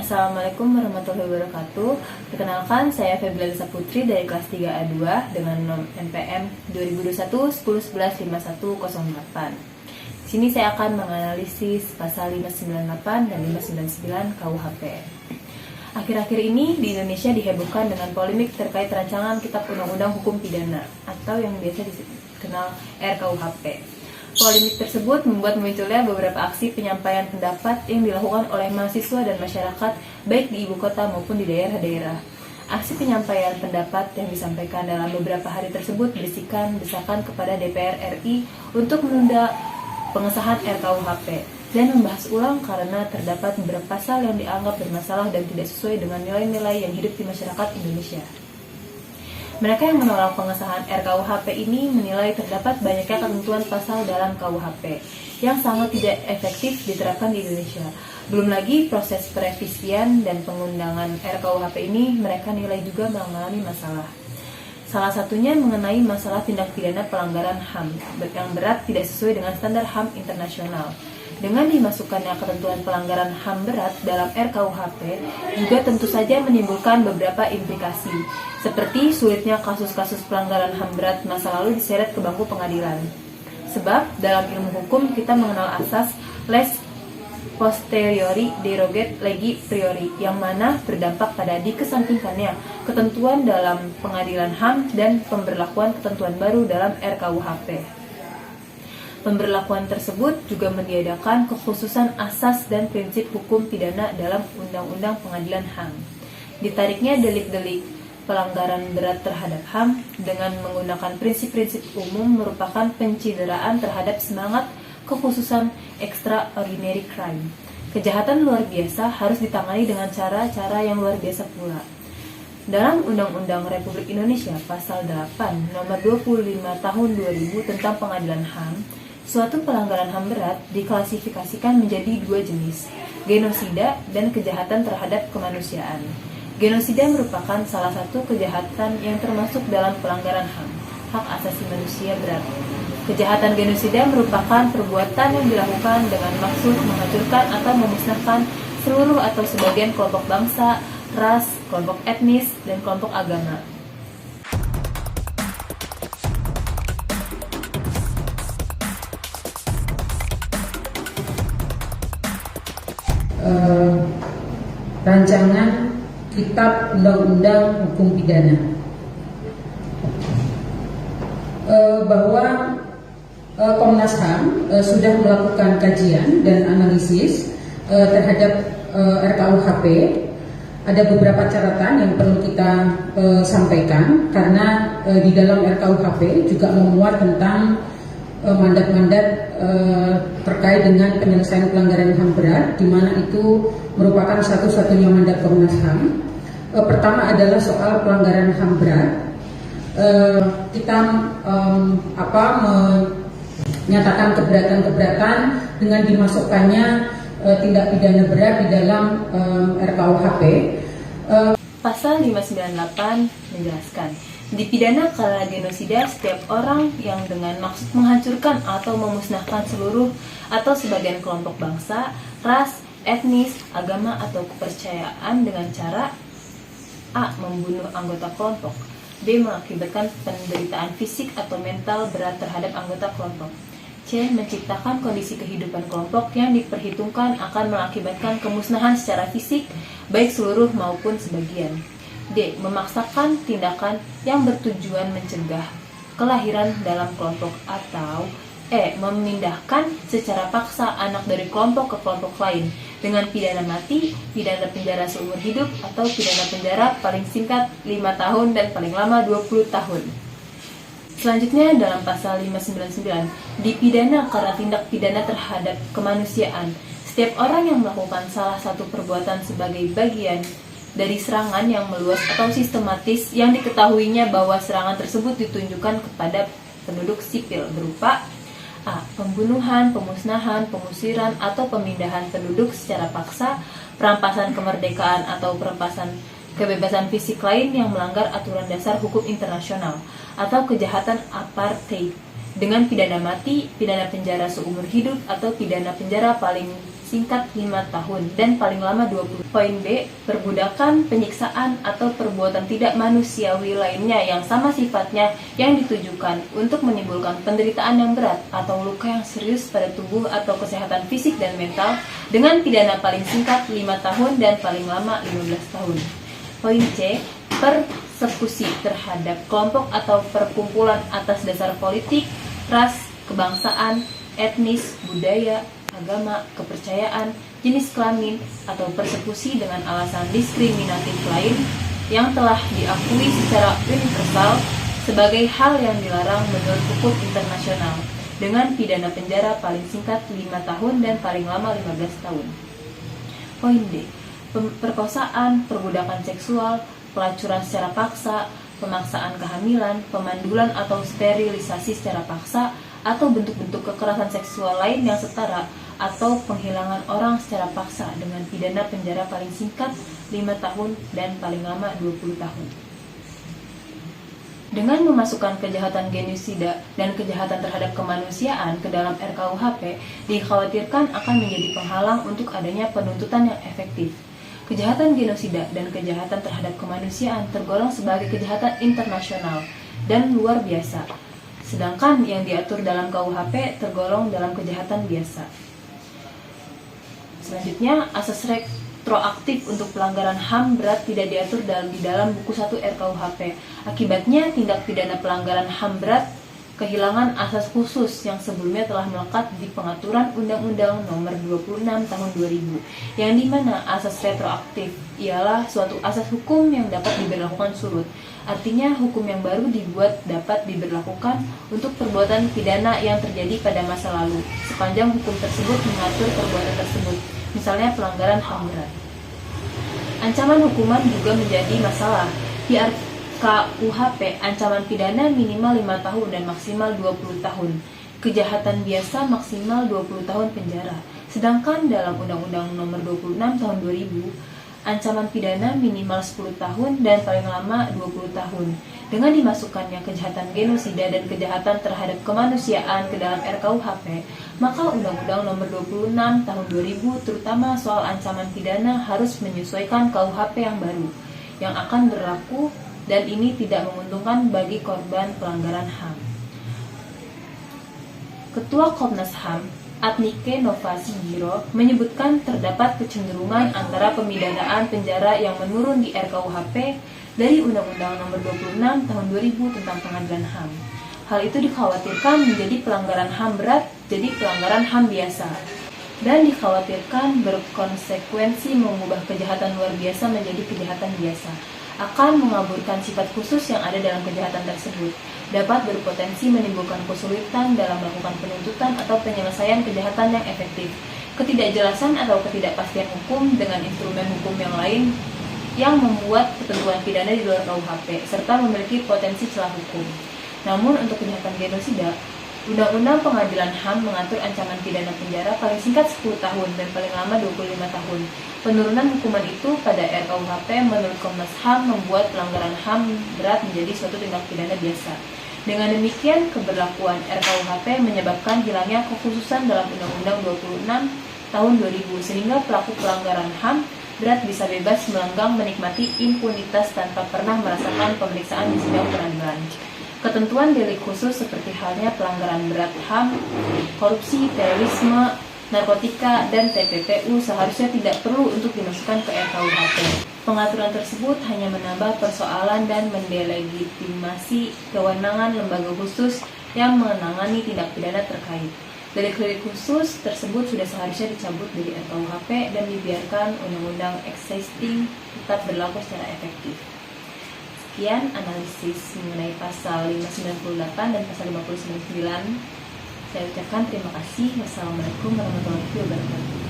Assalamualaikum warahmatullahi wabarakatuh. Perkenalkan, saya Febriana Saputri dari kelas 3A2 dengan nom NPM 2021 1011 5108. Di sini saya akan menganalisis pasal 598 dan 599 KUHP. Akhir-akhir ini di Indonesia dihebohkan dengan polemik terkait rancangan Kitab Undang-Undang Hukum Pidana atau yang biasa dikenal RKUHP. Polemik tersebut membuat munculnya beberapa aksi penyampaian pendapat yang dilakukan oleh mahasiswa dan masyarakat baik di ibu kota maupun di daerah-daerah. Aksi penyampaian pendapat yang disampaikan dalam beberapa hari tersebut berisikan desakan kepada DPR RI untuk menunda pengesahan RKUHP dan membahas ulang karena terdapat beberapa pasal yang dianggap bermasalah dan tidak sesuai dengan nilai-nilai yang hidup di masyarakat Indonesia. Mereka yang menolak pengesahan RKUHP ini menilai terdapat banyaknya ketentuan pasal dalam KUHP yang sangat tidak efektif diterapkan di Indonesia. Belum lagi proses perevisian dan pengundangan RKUHP ini mereka nilai juga mengalami masalah. Salah satunya mengenai masalah tindak pidana pelanggaran HAM yang berat tidak sesuai dengan standar HAM internasional. Dengan dimasukkannya ketentuan pelanggaran HAM berat dalam RKUHP juga tentu saja menimbulkan beberapa implikasi, seperti sulitnya kasus-kasus pelanggaran HAM berat masa lalu diseret ke bangku pengadilan. Sebab dalam ilmu hukum kita mengenal asas res posteriori derogat legi priori, yang mana berdampak pada dikesampingkannya ketentuan dalam pengadilan HAM dan pemberlakuan ketentuan baru dalam RKUHP. Pemberlakuan tersebut juga meniadakan kekhususan asas dan prinsip hukum pidana dalam Undang-Undang Pengadilan HAM. Ditariknya delik-delik pelanggaran berat terhadap HAM dengan menggunakan prinsip-prinsip umum merupakan pencideraan terhadap semangat kekhususan extraordinary crime. Kejahatan luar biasa harus ditangani dengan cara-cara yang luar biasa pula. Dalam Undang-Undang Republik Indonesia Pasal 8 Nomor 25 Tahun 2000 tentang Pengadilan HAM, suatu pelanggaran HAM berat diklasifikasikan menjadi dua jenis, genosida dan kejahatan terhadap kemanusiaan. Genosida merupakan salah satu kejahatan yang termasuk dalam pelanggaran HAM, hak asasi manusia berat. Kejahatan genosida merupakan perbuatan yang dilakukan dengan maksud menghancurkan atau memusnahkan seluruh atau sebagian kelompok bangsa, ras, kelompok etnis, dan kelompok agama. Rancangan Kitab Undang-Undang Hukum Pidana, bahwa Komnas HAM sudah melakukan kajian dan analisis terhadap RKUHP. Ada beberapa catatan yang perlu kita sampaikan karena di dalam RKUHP juga memuat tentang mandat-mandat terkait dengan penyelesaian pelanggaran HAM berat, di mana itu merupakan satu-satunya mandat Komnas HAM. Pertama adalah soal pelanggaran HAM berat. Kita menyatakan keberatan-keberatan dengan dimasukkannya tindak pidana berat di dalam RKUHP. Pasal 598 menjelaskan, dipidana karena genosida setiap orang yang dengan maksud menghancurkan atau memusnahkan seluruh atau sebagian kelompok bangsa, ras, etnis, agama, atau kepercayaan dengan cara A. Membunuh anggota kelompok, B. Mengakibatkan penderitaan fisik atau mental berat terhadap anggota kelompok, C. Menciptakan kondisi kehidupan kelompok yang diperhitungkan akan mengakibatkan kemusnahan secara fisik, baik seluruh maupun sebagian, D. Memaksakan tindakan yang bertujuan mencegah kelahiran dalam kelompok, atau E. Memindahkan secara paksa anak dari kelompok ke kelompok lain dengan pidana mati, pidana penjara seumur hidup, atau pidana penjara paling singkat 5 tahun dan paling lama 20 tahun. Selanjutnya dalam pasal 599, dipidana karena tindak pidana terhadap kemanusiaan. Setiap orang yang melakukan salah satu perbuatan sebagai bagian dari serangan yang meluas atau sistematis yang diketahuinya bahwa serangan tersebut ditunjukkan kepada penduduk sipil berupa A. Pembunuhan, pemusnahan, pengusiran, atau pemindahan penduduk secara paksa, perampasan kemerdekaan atau perampasan kebebasan fisik lain yang melanggar aturan dasar hukum internasional, atau kejahatan apartheid. dengan pidana mati, pidana penjara seumur hidup, atau pidana penjara paling singkat 5 tahun dan paling lama 20. Poin B, perbudakan, penyiksaan, atau perbuatan tidak manusiawi lainnya yang sama sifatnya yang ditujukan untuk menimbulkan penderitaan yang berat atau luka yang serius pada tubuh atau kesehatan fisik dan mental dengan pidana paling singkat 5 tahun dan paling lama 15 tahun. Poin C, persekusi terhadap kelompok atau perkumpulan atas dasar politik, ras, kebangsaan, etnis, budaya, agama, kepercayaan, jenis kelamin, atau persekusi dengan alasan diskriminatif lain yang telah diakui secara universal sebagai hal yang dilarang menurut hukum internasional dengan pidana penjara paling singkat 5 tahun dan paling lama 15 tahun. Poin D, perkosaan, perbudakan seksual, pelacuran secara paksa, pemaksaan kehamilan, pemandulan atau sterilisasi secara paksa, atau bentuk-bentuk kekerasan seksual lain yang setara, atau penghilangan orang secara paksa dengan pidana penjara paling singkat 5 tahun dan paling lama 20 tahun. Dengan memasukkan kejahatan genosida dan kejahatan terhadap kemanusiaan ke dalam RKUHP, dikhawatirkan akan menjadi penghalang untuk adanya penuntutan yang efektif. Kejahatan genosida dan kejahatan terhadap kemanusiaan tergolong sebagai kejahatan internasional dan luar biasa, sedangkan yang diatur dalam KUHP tergolong dalam kejahatan biasa. Selanjutnya, asas retroaktif untuk pelanggaran HAM berat tidak diatur di dalam buku 1 RKUHP. Akibatnya, tindak pidana pelanggaran HAM berat kehilangan asas khusus yang sebelumnya telah melekat di pengaturan Undang-Undang Nomor 26 Tahun 2000, yang dimana asas retroaktif ialah suatu asas hukum yang dapat diberlakukan surut. Artinya, hukum yang baru dibuat dapat diberlakukan untuk perbuatan pidana yang terjadi pada masa lalu, sepanjang hukum tersebut mengatur perbuatan tersebut, misalnya pelanggaran HAM berat. Ancaman hukuman juga menjadi masalah. Di KUHP, ancaman pidana minimal 5 tahun dan maksimal 20 tahun. Kejahatan biasa maksimal 20 tahun penjara. Sedangkan dalam Undang-Undang Nomor 26 Tahun 2000, ancaman pidana minimal 10 tahun dan paling lama 20 tahun. Dengan dimasukkannya kejahatan genosida dan kejahatan terhadap kemanusiaan ke dalam RKUHP, maka Undang-Undang Nomor 26 Tahun 2000 terutama soal ancaman pidana harus menyesuaikan KUHP yang baru yang akan berlaku, dan ini tidak menguntungkan bagi korban pelanggaran HAM. Ketua Komnas HAM, Adnike Novasihiro, menyebutkan terdapat kecenderungan antara pemidanaan penjara yang menurun di RKUHP dari Undang-Undang Nomor 26 Tahun 2000 tentang Pengadilan HAM. Hal itu dikhawatirkan menjadi pelanggaran HAM berat jadi pelanggaran HAM biasa, dan dikhawatirkan berkonsekuensi mengubah kejahatan luar biasa menjadi kejahatan biasa, akan mengaburkan sifat khusus yang ada dalam kejahatan tersebut, dapat berpotensi menimbulkan kesulitan dalam melakukan penuntutan atau penyelesaian kejahatan yang efektif, ketidakjelasan atau ketidakpastian hukum dengan instrumen hukum yang lain yang membuat ketentuan pidana di luar KUHP, serta memiliki potensi celah hukum. Namun untuk kejahatan genosida, Undang-Undang Pengadilan HAM mengatur ancaman pidana penjara paling singkat 10 tahun dan paling lama 25 tahun. Penurunan hukuman itu pada RKUHP menurut Komnas HAM membuat pelanggaran HAM berat menjadi suatu tindak pidana biasa. Dengan demikian, keberlakuan RKUHP menyebabkan hilangnya kekhususan dalam Undang-Undang 26 Tahun 2000, sehingga pelaku pelanggaran HAM berat bisa bebas melenggang menikmati impunitas tanpa pernah merasakan pemeriksaan di sidang peradilan. Ketentuan delik khusus seperti halnya pelanggaran berat HAM, korupsi, terorisme, narkotika, dan TPPU seharusnya tidak perlu untuk dimasukkan ke RKUHP. Pengaturan tersebut hanya menambah persoalan dan mendelegitimasi kewenangan lembaga khusus yang menangani tindak pidana terkait. Delik-delik khusus tersebut sudah seharusnya dicabut dari RKUHP dan dibiarkan undang-undang existing tetap berlaku secara efektif. Sekian analisis mengenai pasal 598 dan pasal 599. Saya ucapkan terima kasih. Wassalamualaikum warahmatullahi wabarakatuh.